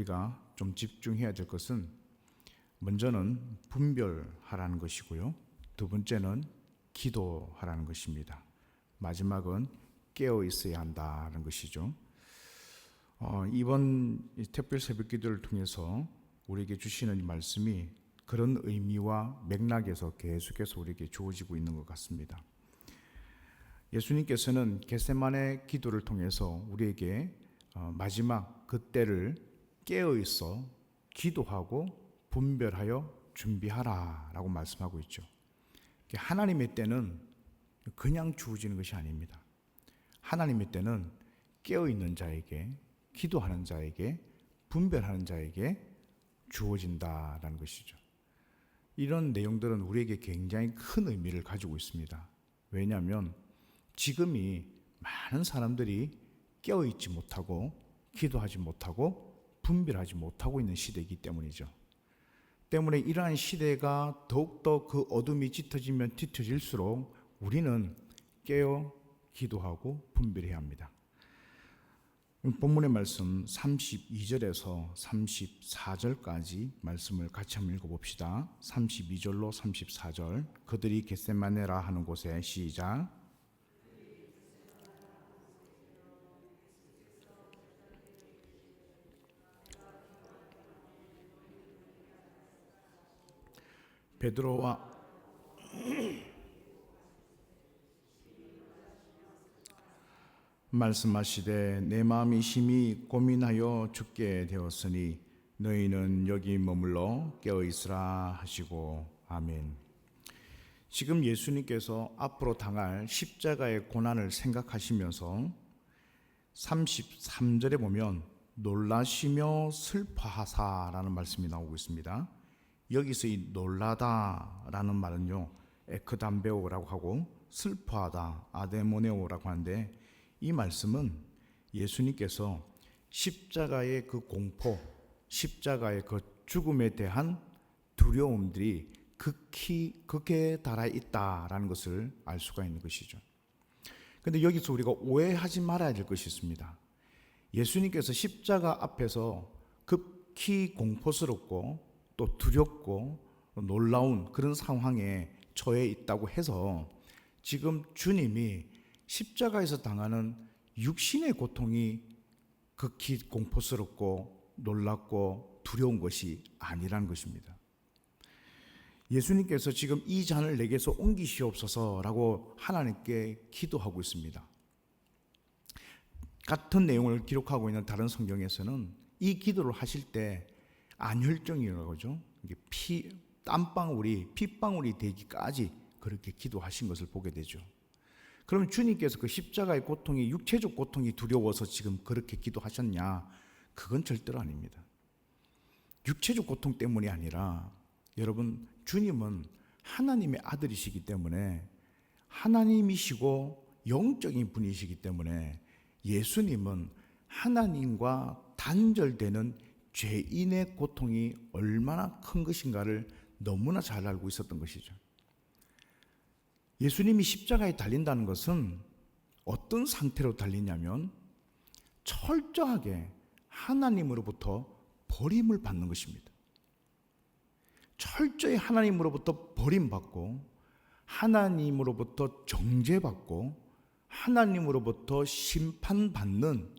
우리가 좀 집중해야 될 것은 먼저는 분별하라는 것이고요. 두 번째는 기도하라는 것입니다. 마지막은 깨어 있어야 한다는 것이죠. 이번 특별 새벽 기도를 통해서 우리에게 주시는 이 말씀이 그런 의미와 맥락에서 계속해서 우리에게 주어지고 있는 것 같습니다. 예수님께서는 겟세마네 기도를 통해서 우리에게 마지막 그때를 깨어 있어 기도하고 분별하여 준비하라 라고 말씀하고 있죠. 하나님의 때는 그냥 주어지는 것이 아닙니다. 하나님의 때는 깨어 있는 자에게, 기도하는 자에게, 분별하는 자에게 주어진다라는 것이죠. 이런 내용들은 우리에게 굉장히 큰 의미를 가지고 있습니다. 왜냐하면 지금이 많은 사람들이 깨어있지 못하고 기도하지 못하고 분별하지 못하고 있는 시대이기 때문이죠. 때문에 이러한 시대가 더욱더 그 어둠이 짙어지면 짙어질수록 우리는 깨어 기도하고 분별해야 합니다. 본문의 말씀 32절에서 34절까지 말씀을 같이 한번 읽어봅시다. 32절로 34절. 그들이 겟세마네라 하는 곳에 시작. 베드로와 말씀하시되 내 마음이 심히 고민하여 죽게 되었으니 너희는 여기 머물러 깨어 있으라 하시고 아멘. 지금 예수님께서 앞으로 당할 십자가의 고난을 생각하시면서 33절에 보면 놀라시며 슬퍼하사라는 말씀이 나오고 있습니다. 여기서 이 놀라다라는 말은요, 에크담베오라고 하고 슬퍼하다, 아데모네오라고 하는데 이 말씀은 예수님께서 십자가의 그 공포, 십자가의 그 죽음에 대한 두려움들이 극에 달해 있다라는 것을 알 수가 있는 것이죠. 그런데 여기서 우리가 오해하지 말아야 될 것이 있습니다. 예수님께서 십자가 앞에서 극히 공포스럽고 또 두렵고 놀라운 그런 상황에 처해 있다고 해서 지금 주님이 십자가에서 당하는 육신의 고통이 극히 공포스럽고 놀랍고 두려운 것이 아니라는 것입니다. 예수님께서 지금 이 잔을 내게서 옮기시옵소서라고 하나님께 기도하고 있습니다. 같은 내용을 기록하고 있는 다른 성경에서는 이 기도를 하실 때 안혈증이라고 하죠. 땀방울이 핏방울이 되기까지 그렇게 기도하신 것을 보게 되죠. 그럼 주님께서 그 십자가의 고통이 육체적 고통이 두려워서 지금 그렇게 기도하셨냐? 그건 절대로 아닙니다. 육체적 고통 때문이 아니라 여러분, 주님은 하나님의 아들이시기 때문에 하나님이시고 영적인 분이시기 때문에 예수님은 하나님과 단절되는 죄인의 고통이 얼마나 큰 것인가를 너무나 잘 알고 있었던 것이죠. 예수님이 십자가에 달린다는 것은 어떤 상태로 달리냐면 철저하게 하나님으로부터 버림을 받는 것입니다. 철저히 하나님으로부터 버림받고 하나님으로부터 정죄받고 하나님으로부터 심판받는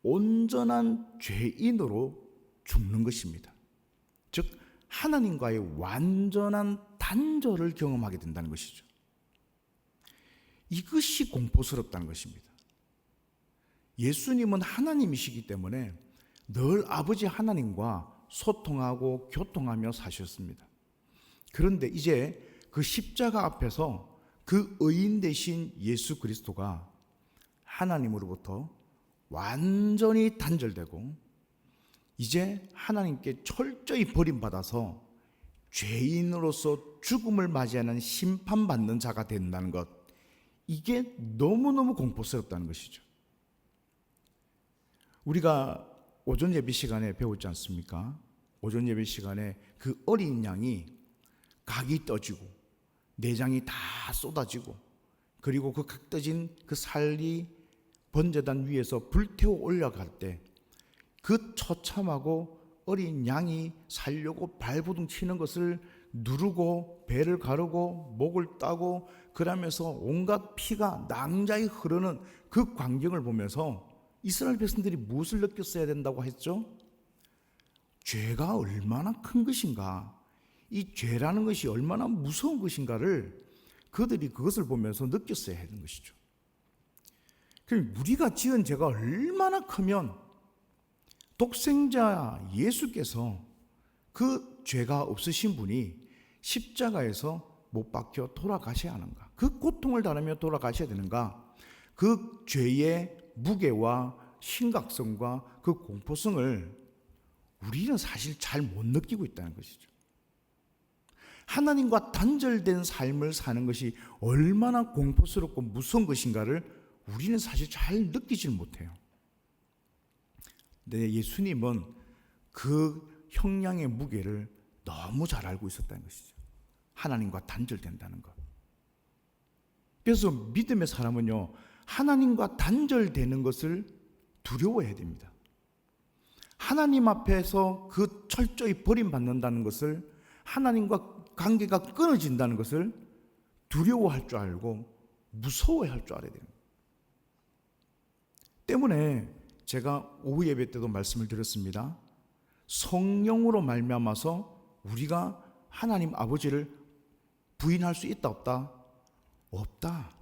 온전한 죄인으로 죽는 것입니다. 즉 하나님과의 완전한 단절을 경험하게 된다는 것이죠. 이것이 공포스럽다는 것입니다. 예수님은 하나님이시기 때문에 늘 아버지 하나님과 소통하고 교통하며 사셨습니다. 그런데 이제 그 십자가 앞에서 그 의인 되신 예수 그리스도가 하나님으로부터 완전히 단절되고 이제 하나님께 철저히 버림받아서 죄인으로서 죽음을 맞이하는 심판받는 자가 된다는 것, 이게 너무너무 공포스럽다는 것이죠. 우리가 오전 예배 시간에 배웠지 않습니까? 오전 예배 시간에 그 어린 양이 각이 떠지고 내장이 다 쏟아지고 그리고 그 각 떠진 그 살이 번제단 위에서 불태워 올라갈 때 그 처참하고 어린 양이 살려고 발부둥 치는 것을 누르고 배를 가르고 목을 따고 그러면서 온갖 피가 낭자히 흐르는 그 광경을 보면서 이스라엘 백성들이 무엇을 느꼈어야 된다고 했죠? 죄가 얼마나 큰 것인가, 이 죄라는 것이 얼마나 무서운 것인가를 그들이 그것을 보면서 느꼈어야 하는 것이죠. 그럼 우리가 지은 죄가 얼마나 크면 독생자 예수께서 그 죄가 없으신 분이 십자가에서 못 박혀 돌아가셔야 하는가? 그 고통을 당하며 돌아가셔야 되는가? 그 죄의 무게와 심각성과 그 공포성을 우리는 사실 잘 못 느끼고 있다는 것이죠. 하나님과 단절된 삶을 사는 것이 얼마나 공포스럽고 무서운 것인가를 우리는 사실 잘 느끼질 못해요. 근데 예수님은 그 형량의 무게를 너무 잘 알고 있었다는 것이죠. 하나님과 단절된다는 것. 그래서 믿음의 사람은요, 하나님과 단절되는 것을 두려워해야 됩니다. 하나님 앞에서 그 철저히 버림받는다는 것을, 하나님과 관계가 끊어진다는 것을 두려워할 줄 알고 무서워할 줄 알아야 됩니다. 때문에 제가 오후 예배 때도 말씀을 드렸습니다. 성령으로 말미암아서 우리가 하나님 아버지를 부인할 수 있다 없다? 없다.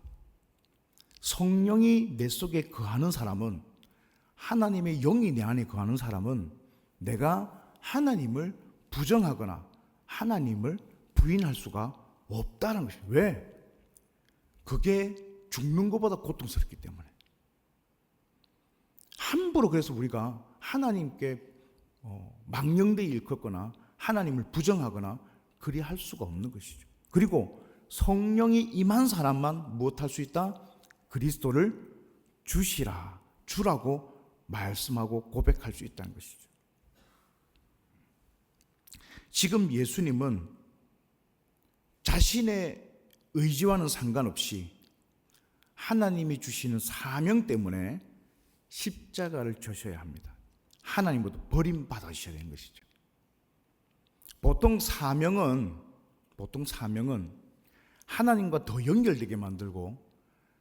성령이 내 속에 거하는 사람은, 하나님의 영이 내 안에 거하는 사람은 내가 하나님을 부정하거나 하나님을 부인할 수가 없다는 것이에요. 왜? 그게 죽는 것보다 고통스럽기 때문에. 함부로 그래서 우리가 하나님께 망령되이 일컫거나 하나님을 부정하거나 그리 할 수가 없는 것이죠. 그리고 성령이 임한 사람만 무엇할 수 있다? 그리스도를 주시라, 주라고 말씀하고 고백할 수 있다는 것이죠. 지금 예수님은 자신의 의지와는 상관없이 하나님이 주시는 사명 때문에 십자가를 져셔야 합니다. 하나님보다 버림받으셔야 되는 것이죠. 보통 사명은 하나님과 더 연결되게 만들고,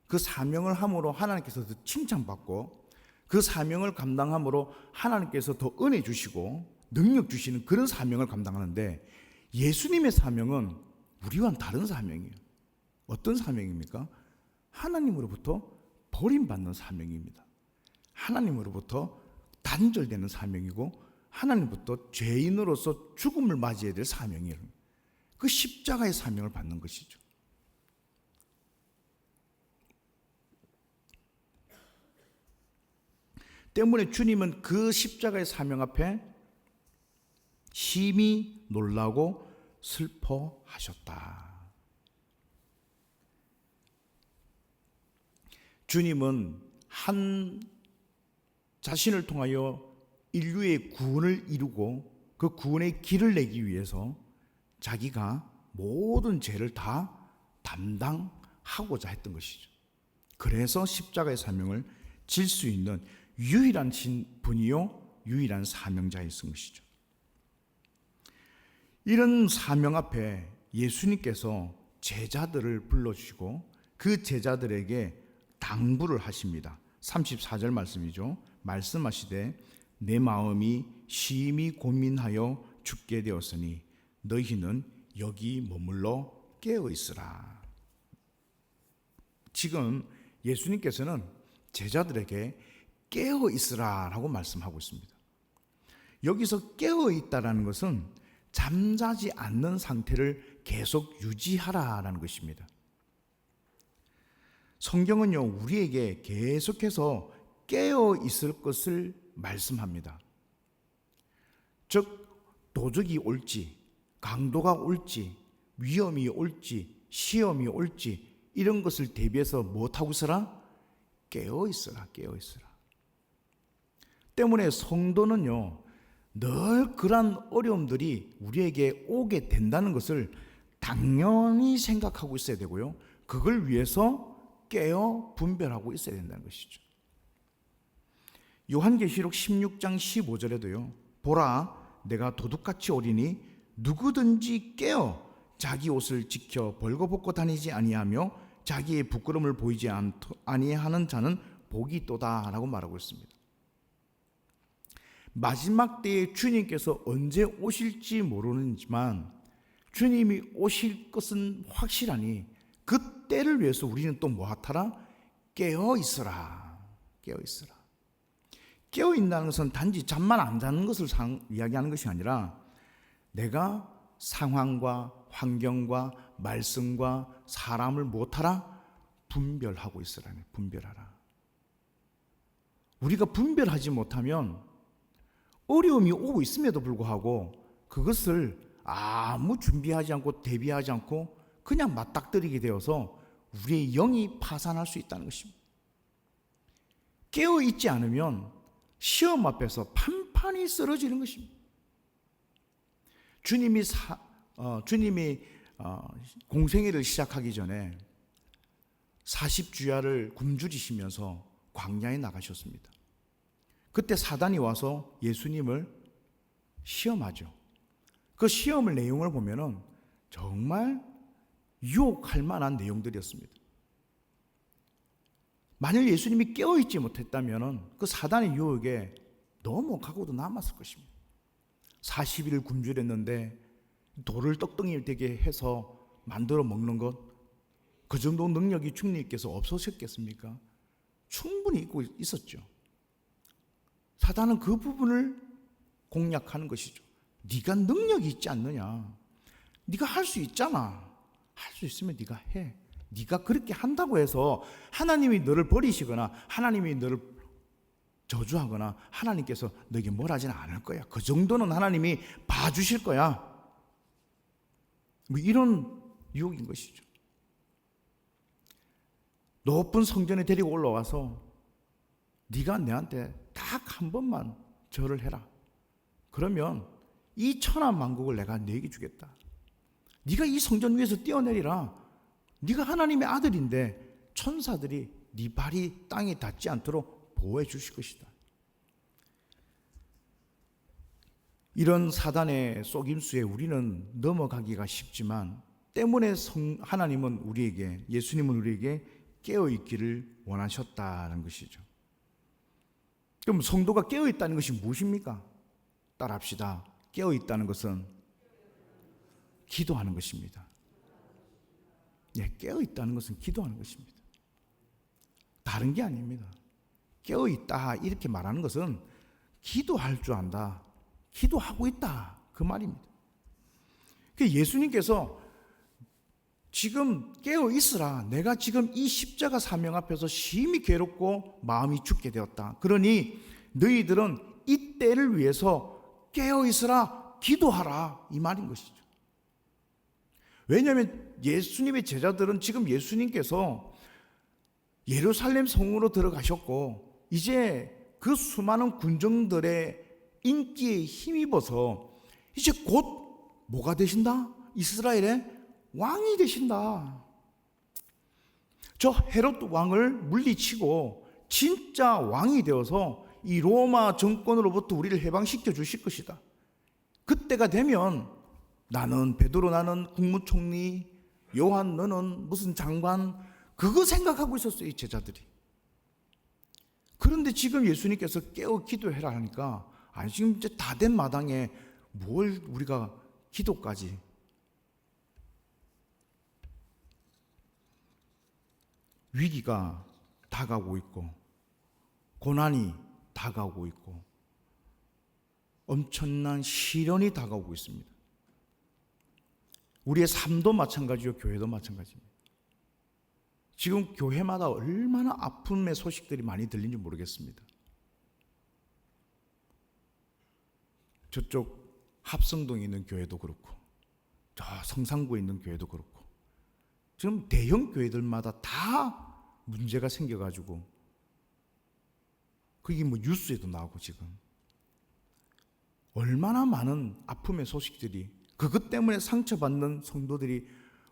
그 사명을 함으로 하나님께서 더 칭찬받고, 그 사명을 감당함으로 하나님께서 더 은혜 주시고 능력 주시는 그런 사명을 감당하는데, 예수님의 사명은 우리와는 다른 사명이에요. 어떤 사명입니까? 하나님으로부터 버림받는 사명입니다. 하나님으로부터 단절되는 사명이고, 하나님부터 죄인으로서 죽음을 맞이해야 될 사명이에요. 그 십자가의 사명을 받는 것이죠. 때문에 주님은 그 십자가의 사명 앞에 심히 놀라고 슬퍼하셨다. 주님은 한 자신을 통하여 인류의 구원을 이루고 그 구원의 길을 내기 위해서 자기가 모든 죄를 다 담당하고자 했던 것이죠. 그래서 십자가의 사명을 질 수 있는 유일한 분이요 유일한 사명자였던 것이죠. 이런 사명 앞에 예수님께서 제자들을 불러주시고 그 제자들에게 당부를 하십니다. 34절 말씀이죠. 말씀하시되 내 마음이 심히 고민하여 죽게 되었으니 너희는 여기 머물러 깨어 있으라. 지금 예수님께서는 제자들에게 깨어 있으라라고 말씀하고 있습니다. 여기서 깨어 있다라는 것은 잠자지 않는 상태를 계속 유지하라라는 것입니다. 성경은요, 우리에게 계속해서 깨어 있을 것을 말씀합니다. 즉, 도적이 올지, 강도가 올지, 위험이 올지, 시험이 올지, 이런 것을 대비해서 무엇하고 있으라? 깨어 있으라, 깨어 있으라. 때문에 성도는요, 늘 그러한 어려움들이 우리에게 오게 된다는 것을 당연히 생각하고 있어야 되고요, 그걸 위해서 깨어 분별하고 있어야 된다는 것이죠. 요한계시록 16장 15절에도요. 보라, 내가 도둑같이 오리니 누구든지 깨어 자기 옷을 지켜 벌거벗고 다니지 아니하며 자기의 부끄러움을 보이지 아니하는 자는 복이 있도다 라고 말하고 있습니다. 마지막 때에 주님께서 언제 오실지 모르지만 주님이 오실 것은 확실하니 그 때를 위해서 우리는 또 뭐하더라? 깨어 있으라. 깨어 있으라. 깨어 있다는 것은 단지 잠만 안 자는 것을 이야기하는 것이 아니라 내가 상황과 환경과 말씀과 사람을 못하라? 분별하고 있으라니. 분별하라. 우리가 분별하지 못하면 어려움이 오고 있음에도 불구하고 그것을 아무 준비하지 않고 대비하지 않고 그냥 맞닥뜨리게 되어서 우리의 영이 파산할 수 있다는 것입니다. 깨어있지 않으면 시험 앞에서 판판이 쓰러지는 것입니다. 주님이 공생애를 시작하기 전에 40주야를 굶주리시면서 광야에 나가셨습니다. 그때 사단이 와서 예수님을 시험하죠. 그 시험의 내용을 보면은 정말 유혹할 만한 내용들이었습니다. 만일 예수님이 깨어있지 못했다면 그 사단의 유혹에 넘어가고도 남았을 것입니다. 40일을 굶주렸는데 돌을 떡덩이 되게 해서 만들어 먹는 것, 그 정도 능력이 주님께서 없으셨겠습니까? 충분히 있고 있었죠. 사단은 그 부분을 공략하는 것이죠. 네가 능력이 있지 않느냐? 네가 할 수 있잖아. 할 수 있으면 네가 해. 네가 그렇게 한다고 해서 하나님이 너를 버리시거나 하나님이 너를 저주하거나 하나님께서 너에게 뭘 하지는 않을 거야. 그 정도는 하나님이 봐주실 거야. 뭐 이런 유혹인 것이죠. 높은 성전에 데리고 올라와서 네가 내한테 딱 한 번만 절을 해라. 그러면 이 천하만국을 내가 너에게 주겠다. 네가 이 성전 위에서 뛰어내리라. 네가 하나님의 아들인데 천사들이 네 발이 땅에 닿지 않도록 보호해 주실 것이다. 이런 사단의 속임수에 우리는 넘어가기가 쉽지만 때문에 하나님은 우리에게, 예수님은 우리에게 깨어있기를 원하셨다는 것이죠. 그럼 성도가 깨어있다는 것이 무엇입니까? 따라합시다. 깨어있다는 것은 기도하는 것입니다. 네, 깨어있다는 것은 기도하는 것입니다. 다른 게 아닙니다. 깨어있다 이렇게 말하는 것은 기도할 줄 안다. 기도하고 있다. 그 말입니다. 예수님께서 지금 깨어 있으라. 내가 지금 이 십자가 사명 앞에서 심히 괴롭고 마음이 죽게 되었다. 그러니 너희들은 이 때를 위해서 깨어 있으라. 기도하라. 이 말인 것이죠. 왜냐하면 예수님의 제자들은 지금 예수님께서 예루살렘 성으로 들어가셨고 이제 그 수많은 군정들의 인기에 힘입어서 이제 곧 뭐가 되신다? 이스라엘의 왕이 되신다. 저 헤롯 왕을 물리치고 진짜 왕이 되어서 이 로마 정권으로부터 우리를 해방시켜 주실 것이다. 그때가 되면 나는 베드로, 나는 국무총리, 요한 너는 무슨 장관, 그거 생각하고 있었어요, 이 제자들이. 그런데 지금 예수님께서 깨어 기도해라 하니까 아니 지금 이제 다 된 마당에 뭘 우리가 기도까지. 위기가 다가오고 있고 고난이 다가오고 있고 엄청난 시련이 다가오고 있습니다. 우리의 삶도 마찬가지요, 교회도 마찬가지입니다. 지금 교회마다 얼마나 아픔의 소식들이 많이 들리는지 모르겠습니다. 저쪽 합성동에 있는 교회도 그렇고 저 성산구에 있는 교회도 그렇고 지금 대형 교회들마다 다 문제가 생겨가지고 그게 뭐 뉴스에도 나오고 지금 얼마나 많은 아픔의 소식들이 그것 때문에 상처받는 성도들이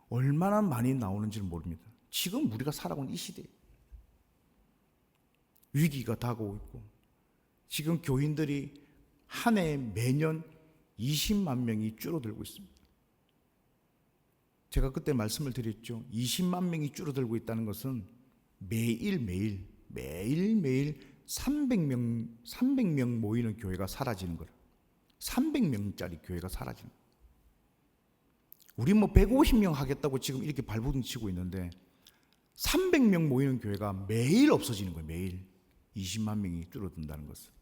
얼마나 많이 나오는지를 모릅니다. 지금 우리가 살아가는 이 시대에 위기가 다가오고 있고 지금 교인들이 한 해 매년 20만 명이 줄어들고 있습니다. 제가 그때 말씀을 드렸죠. 20만 명이 줄어들고 있다는 것은 매일매일 300명 모이는 교회가 사라지는 거라. 300명짜리 교회가 사라지는 거라. 우리 150명 하겠다고 지금 이렇게 발버둥 치고 있는데 300명 모이는 교회가 매일 없어지는 거예요. 매일 20만 명이 줄어든다는 것은.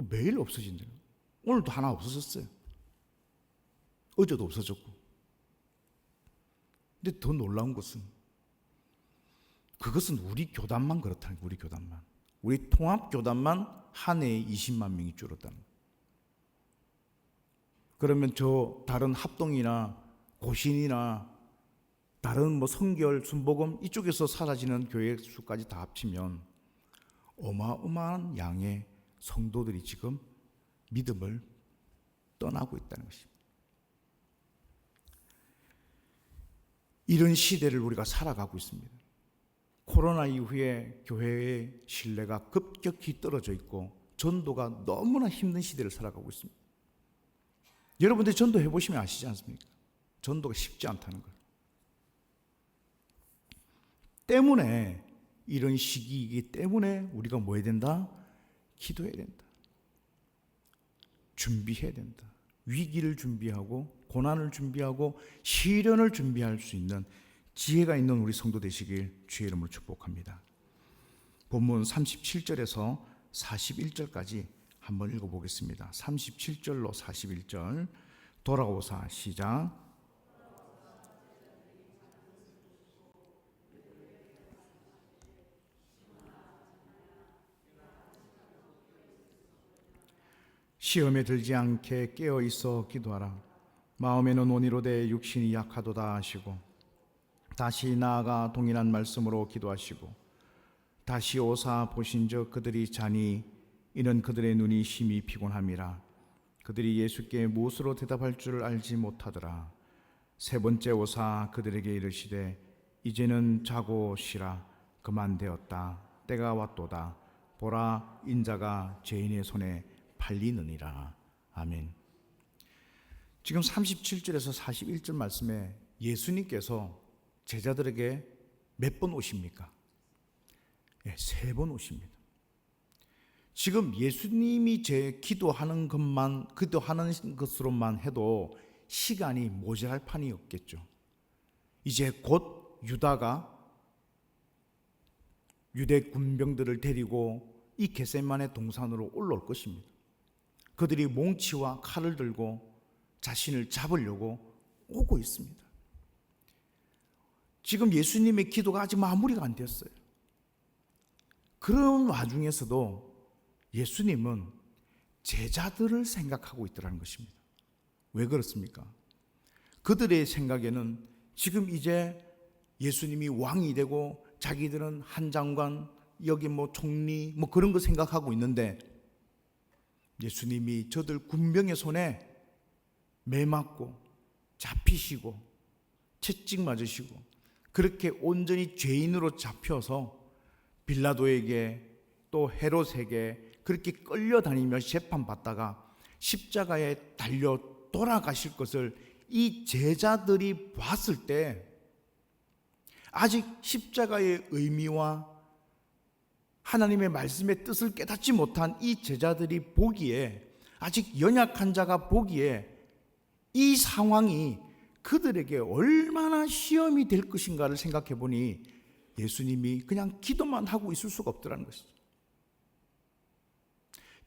매일 없어진다는 거예요. 오늘도 하나 없어졌어요. 어제도 없어졌고. 근데 더 놀라운 것은 그것은 우리 교단만 그렇다는 거예요. 우리 교단만. 우리 통합교단만 한 해에 20만 명이 줄었다는 거예요. 그러면 저 다른 합동이나 고신이나 다른 성결, 순복음 이쪽에서 사라지는 교회 수까지 다 합치면 어마어마한 양의 성도들이 지금 믿음을 떠나고 있다는 것입니다. 이런 시대를 우리가 살아가고 있습니다. 코로나 이후에 교회의 신뢰가 급격히 떨어져 있고 전도가 너무나 힘든 시대를 살아가고 있습니다. 여러분들 전도 해보시면 아시지 않습니까? 전도가 쉽지 않다는 걸. 때문에 이런 시기이기 때문에 우리가 뭐 해야 된다? 기도해야 된다. 준비해야 된다. 위기를 준비하고 고난을 준비하고 시련을 준비할 수 있는 지혜가 있는 우리 성도 되시길 주의 이름으로 축복합니다. 본문 37절에서 41절까지 한번 읽어보겠습니다. 37절로 41절 돌아오사 시작. 시험에 들지 않게 깨어 있어 기도하라. 마음에는 온이로되 육신이 약하도다 하시고 다시 나아가 동일한 말씀으로 기도하시고 다시 오사 보신즉 그들이 자니 이는 그들의 눈이 심히 피곤함이라. 그들이 예수께 무엇으로 대답할 줄 알지 못하더라. 세 번째 오사 그들에게 이르시되 이제는 자고 쉬라. 그만되었다. 때가 왔도다. 보라 인자가 죄인의 손에 팔리느니라. 아멘. 지금 37절에서 41절 말씀에 예수님께서 제자들에게 몇 번 오십니까? 네, 3번 오십니다. 지금 예수님이 제 기도하는 것으로만 해도 시간이 모자랄 판이 없겠죠. 이제 곧 유다가 유대 군병들을 데리고 이 겟세마네 동산으로 올라올 것입니다. 그들이 몽치와 칼을 들고 자신을 잡으려고 오고 있습니다. 지금 예수님의 기도가 아직 마무리가 안 되었어요. 그런 와중에서도 예수님은 제자들을 생각하고 있더라는 것입니다. 왜 그렇습니까? 그들의 생각에는 지금 이제 예수님이 왕이 되고 자기들은 한 장관, 여기 총리 그런 거 생각하고 있는데 예수님이 저들 군병의 손에 매맞고 잡히시고 채찍 맞으시고 그렇게 온전히 죄인으로 잡혀서 빌라도에게 또 헤롯에게 그렇게 끌려다니며 재판받다가 십자가에 달려 돌아가실 것을 이 제자들이 봤을 때 아직 십자가의 의미와 하나님의 말씀의 뜻을 깨닫지 못한 이 제자들이 보기에, 아직 연약한 자가 보기에 이 상황이 그들에게 얼마나 시험이 될 것인가를 생각해 보니 예수님이 그냥 기도만 하고 있을 수가 없더라는 것이죠.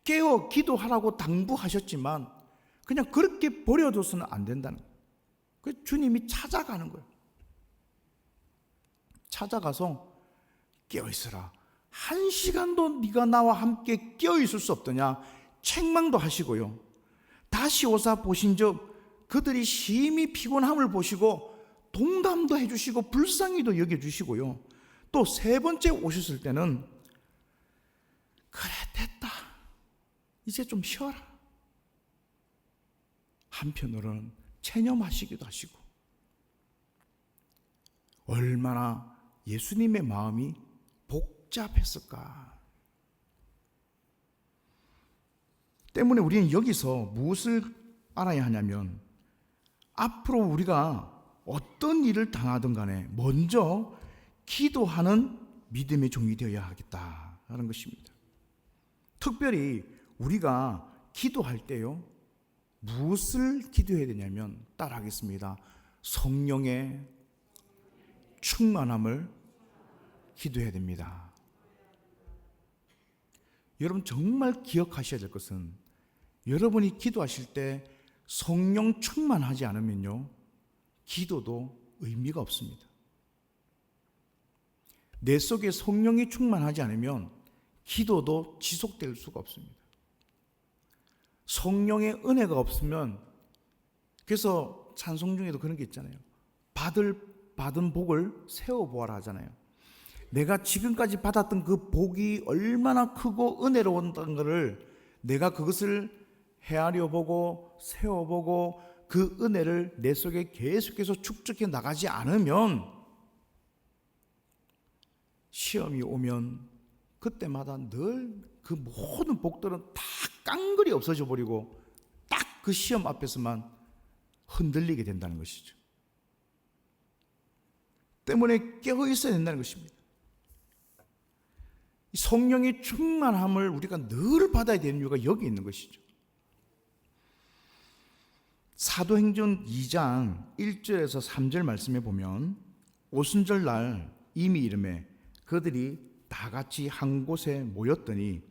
깨어 기도하라고 당부하셨지만 그냥 그렇게 버려둬서는 안 된다는 거예요. 그래서 주님이 찾아가는 거예요. 찾아가서 깨어있으라. 1시간도 네가 나와 함께 깨어있을 수 없더냐 책망도 하시고요. 다시 오사 보신즉 그들이 심히 피곤함을 보시고 동감도 해주시고 불쌍히도 여겨주시고요. 또 3번째 오셨을 때는 그래 됐다 이제 좀 쉬어라. 한편으로는 체념하시기도 하시고 얼마나 예수님의 마음이 복잡했을까. 때문에 우리는 여기서 무엇을 알아야 하냐면, 앞으로 우리가 어떤 일을 당하든 간에 먼저 기도하는 믿음의 종이 되어야 하겠다라는 것입니다. 특별히 우리가 기도할 때요, 무엇을 기도해야 되냐면, 따라하겠습니다. 성령의 충만함을 기도해야 됩니다. 여러분 정말 기억하셔야 될 것은, 여러분이 기도하실 때 성령 충만하지 않으면요, 기도도 의미가 없습니다. 내 속에 성령이 충만하지 않으면 기도도 지속될 수가 없습니다. 성령의 은혜가 없으면, 그래서 찬송 중에도 그런 게 있잖아요. 받은 복을 세어보아라 하잖아요. 내가 지금까지 받았던 그 복이 얼마나 크고 은혜로웠다는 것을 내가 그것을 헤아려 보고 세어보고 그 은혜를 내 속에 계속해서 축적해 나가지 않으면, 시험이 오면 그때마다 늘 그 모든 복들은 다 깡그리 없어져 버리고 딱 그 시험 앞에서만 흔들리게 된다는 것이죠. 때문에 깨어 있어야 된다는 것입니다. 성령의 충만함을 우리가 늘 받아야 되는 이유가 여기 있는 것이죠. 사도행전 2장 1절에서 3절 말씀에 보면, 오순절 날 이미 이름에 그들이 다 같이 한 곳에 모였더니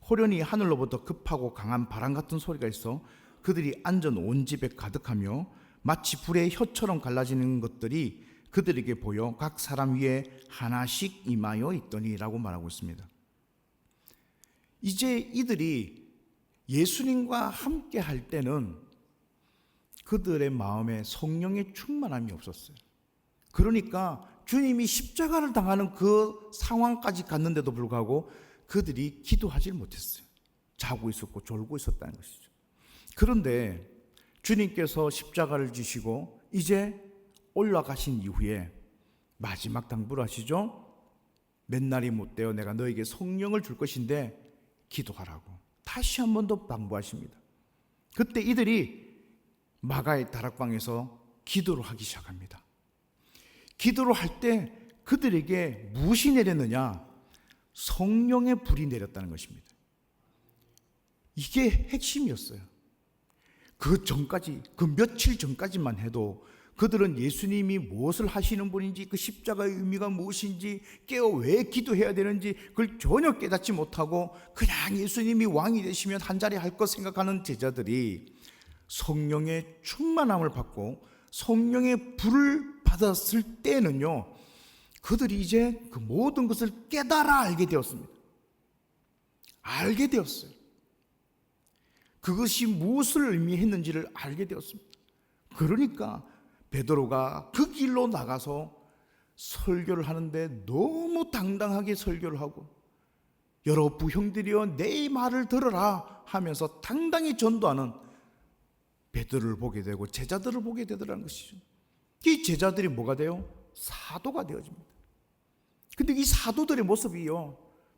호련히 하늘로부터 급하고 강한 바람 같은 소리가 있어 그들이 앉은 온 집에 가득하며, 마치 불의 혀처럼 갈라지는 것들이 그들에게 보여 각 사람 위에 하나씩 임하여 있더니라고 말하고 있습니다. 이제 이들이 예수님과 함께 할 때는 그들의 마음에 성령의 충만함이 없었어요. 그러니까 주님이 십자가를 당하는 그 상황까지 갔는데도 불구하고 그들이 기도하지 못했어요. 자고 있었고 졸고 있었다는 것이죠. 그런데 주님께서 십자가를 지시고 이제 올라가신 이후에 마지막 당부를 하시죠. 몇 날이 못되어 내가 너에게 성령을 줄 것인데 기도하라고 다시 한 번 더 당부하십니다. 그때 이들이 마가의 다락방에서 기도를 하기 시작합니다. 기도를 할 때 그들에게 무엇이 내렸느냐? 성령의 불이 내렸다는 것입니다. 이게 핵심이었어요. 그 전까지, 그 며칠 전까지만 해도 그들은 예수님이 무엇을 하시는 분인지, 그 십자가의 의미가 무엇인지, 깨어 왜 기도해야 되는지 그걸 전혀 깨닫지 못하고 그냥 예수님이 왕이 되시면 한자리 할 것 생각하는 제자들이 성령의 충만함을 받고 성령의 불을 받았을 때는요, 그들이 이제 그 모든 것을 깨달아 알게 되었습니다. 알게 되었어요. 그것이 무엇을 의미했는지를 알게 되었습니다. 그러니까 베드로가 그 길로 나가서 설교를 하는데 너무 당당하게 설교를 하고, 여러 부형들이여 내 말을 들으라 하면서 당당히 전도하는 베드로를 보게 되고 제자들을 보게 되더라는 것이죠. 이 제자들이 뭐가 돼요? 사도가 되어집니다. 근데 이 사도들의 모습이요,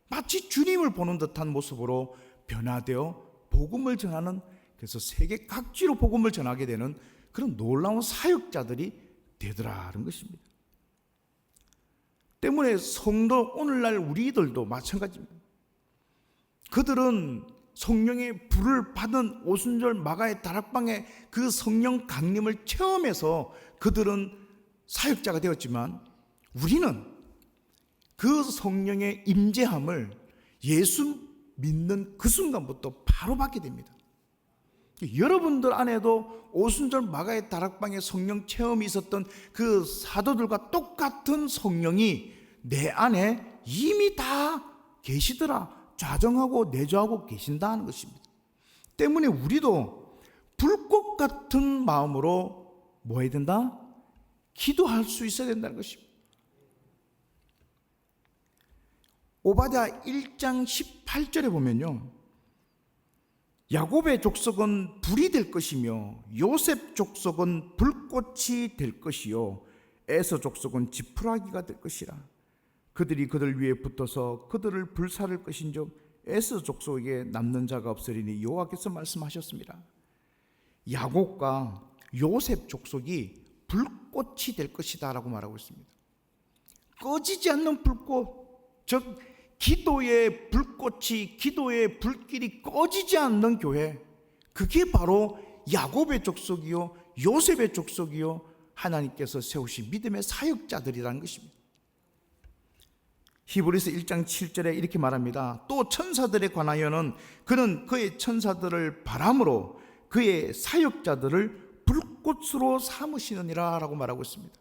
마치 주님을 보는 듯한 모습으로 변화되어 복음을 전하는, 그래서 세계 각지로 복음을 전하게 되는 그런 놀라운 사역자들이 되더라는 것입니다. 때문에 성도, 오늘날 우리들도 마찬가지입니다. 그들은 성령의 불을 받은 오순절 마가의 다락방의 그 성령 강림을 체험해서 그들은 사역자가 되었지만, 우리는 그 성령의 임재함을 예수 믿는 그 순간부터 바로 받게 됩니다. 여러분들 안에도 오순절 마가의 다락방의 성령 체험이 있었던 그 사도들과 똑같은 성령이 내 안에 이미 다 계시더라, 좌정하고 내조하고 계신다는 것입니다. 때문에 우리도 불꽃 같은 마음으로 뭐 해야 된다? 기도할 수 있어야 된다는 것입니다. 오바댜 1장 18절에 보면요, 야곱의 족속은 불이 될 것이며 요셉 족속은 불꽃이 될 것이요 에서 족속은 지푸라기가 될 것이라. 그들이 그들 위에 붙어서 그들을 불사를 것인즉 에서 족속에 남는 자가 없으리니 여호와께서 말씀하셨습니다. 야곱과 요셉 족속이 불꽃이 될 것이다 라고 말하고 있습니다. 꺼지지 않는 불꽃, 즉 기도의 불꽃이, 기도의 불길이 꺼지지 않는 교회, 그게 바로 야곱의 족속이요 요셉의 족속이요 하나님께서 세우신 믿음의 사역자들이라는 것입니다. 히브리서 1장 7절에 이렇게 말합니다. 또 천사들에 관하여는 그는 그의 천사들을 바람으로 그의 사역자들을 불꽃으로 삼으시느니라 라고 말하고 있습니다.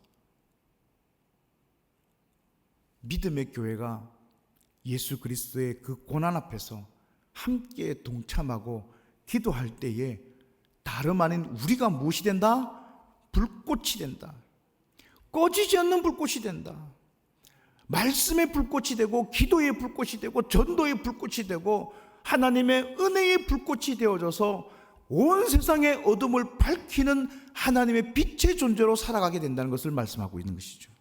믿음의 교회가 예수 그리스도의 그 고난 앞에서 함께 동참하고 기도할 때에 다름 아닌 우리가 무엇이 된다? 불꽃이 된다. 꺼지지 않는 불꽃이 된다. 말씀의 불꽃이 되고 기도의 불꽃이 되고 전도의 불꽃이 되고 하나님의 은혜의 불꽃이 되어져서 온 세상의 어둠을 밝히는 하나님의 빛의 존재로 살아가게 된다는 것을 말씀하고 있는 것이죠.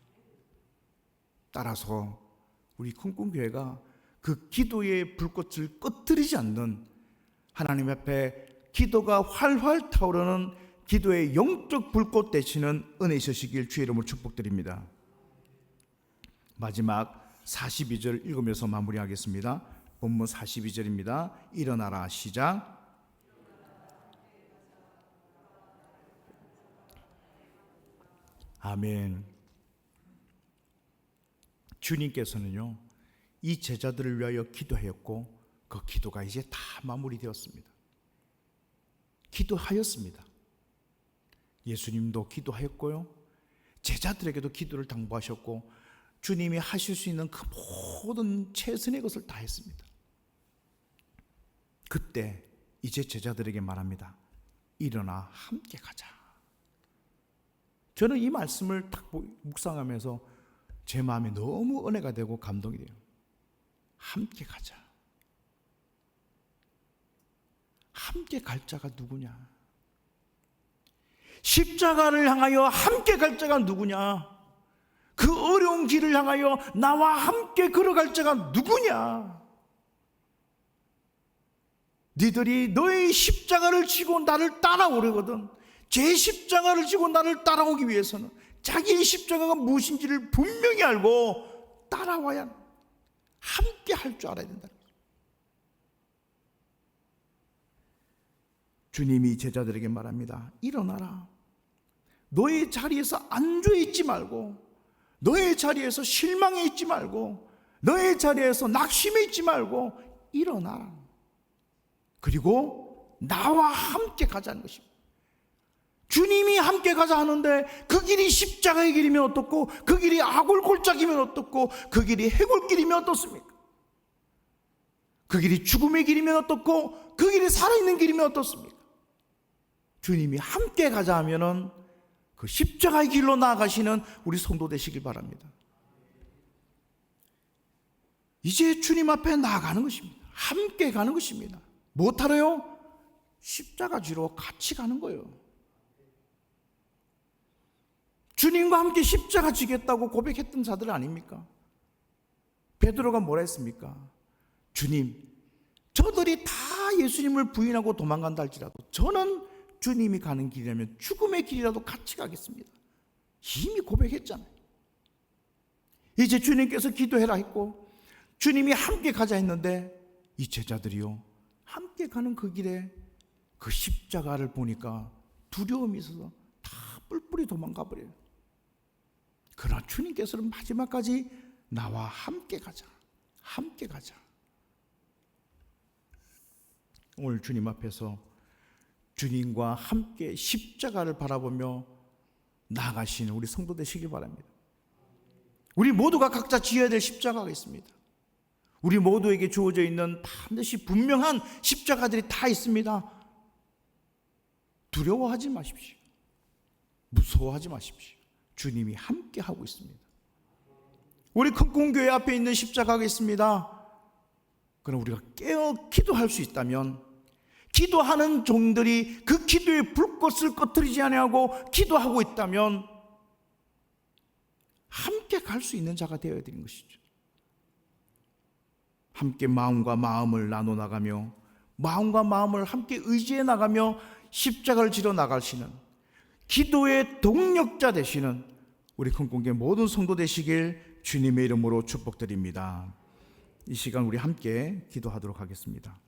따라서 우리 쿵쿵교회가 그 기도의 불꽃을 꺼뜨리지 않는 하나님 앞에 기도가 활활 타오르는 기도의 영적 불꽃 되시는 은혜 있으시길 주의 이름으로 축복드립니다. 마지막 42절 읽으면서 마무리하겠습니다. 본문 42절입니다. 일어나라 시작. 아멘. 주님께서는요 이 제자들을 위하여 기도하였고 그 기도가 이제 다 마무리되었습니다. 기도하였습니다. 예수님도 기도하였고요 제자들에게도 기도를 당부하셨고 주님이 하실 수 있는 그 모든 최선의 것을 다 했습니다. 그때 이제 제자들에게 말합니다. 일어나 함께 가자. 저는 이 말씀을 딱 묵상하면서 제 마음에 너무 은혜가 되고 감동이 돼요. 함께 가자. 함께 갈 자가 누구냐? 십자가를 향하여 함께 갈 자가 누구냐? 그 어려운 길을 향하여 나와 함께 걸어갈 자가 누구냐? 니들이 너의 십자가를 지고 나를 따라오려거든. 제 십자가를 지고 나를 따라오기 위해서는 자기의 십자가가 무엇인지를 분명히 알고 따라와야 함께 할 줄 알아야 된다. 주님이 제자들에게 말합니다. 일어나라. 너의 자리에서 안주해 있지 말고, 너의 자리에서 실망해 있지 말고, 너의 자리에서 낙심해 있지 말고 일어나라. 그리고 나와 함께 가자는 것입니다. 주님이 함께 가자 하는데 그 길이 십자가의 길이면 어떻고, 그 길이 아골골짜기면 어떻고, 그 길이 해골길이면 어떻습니까? 그 길이 죽음의 길이면 어떻고, 그 길이 살아있는 길이면 어떻습니까? 주님이 함께 가자 하면은 그 십자가의 길로 나아가시는 우리 성도 되시길 바랍니다. 이제 주님 앞에 나아가는 것입니다. 함께 가는 것입니다. 무엇하러요? 십자가 지러 같이 가는 거예요. 주님과 함께 십자가 지겠다고 고백했던 자들 아닙니까? 베드로가 뭐라 했습니까? 주님, 저들이 다 예수님을 부인하고 도망간다 할지라도 저는 주님이 가는 길이라면 죽음의 길이라도 같이 가겠습니다. 이미 고백했잖아요. 이제 주님께서 기도해라 했고 주님이 함께 가자 했는데 이 제자들이요 함께 가는 그 길에 그 십자가를 보니까 두려움이 있어서 다 뿔뿔이 도망가 버려요. 그러나 주님께서는 마지막까지 나와 함께 가자, 함께 가자. 오늘 주님 앞에서 주님과 함께 십자가를 바라보며 나아가시는 우리 성도 되시길 바랍니다. 우리 모두가 각자 지어야 될 십자가가 있습니다. 우리 모두에게 주어져 있는 반드시 분명한 십자가들이 다 있습니다. 두려워하지 마십시오. 무서워하지 마십시오. 주님이 함께 하고 있습니다. 우리 큰공교회 앞에 있는 십자가가 있습니다. 그럼 우리가 깨어 기도할 수 있다면, 기도하는 종들이 그 기도의 불꽃을 꺼뜨리지 아니하고 기도하고 있다면 함께 갈 수 있는 자가 되어야 되는 것이죠. 함께 마음과 마음을 나눠 나가며 마음과 마음을 함께 의지해 나가며 십자가를 지러 나가시는 기도의 동력자 되시는 우리 큰공교회 모든 성도 되시길 주님의 이름으로 축복드립니다. 이 시간 우리 함께 기도하도록 하겠습니다.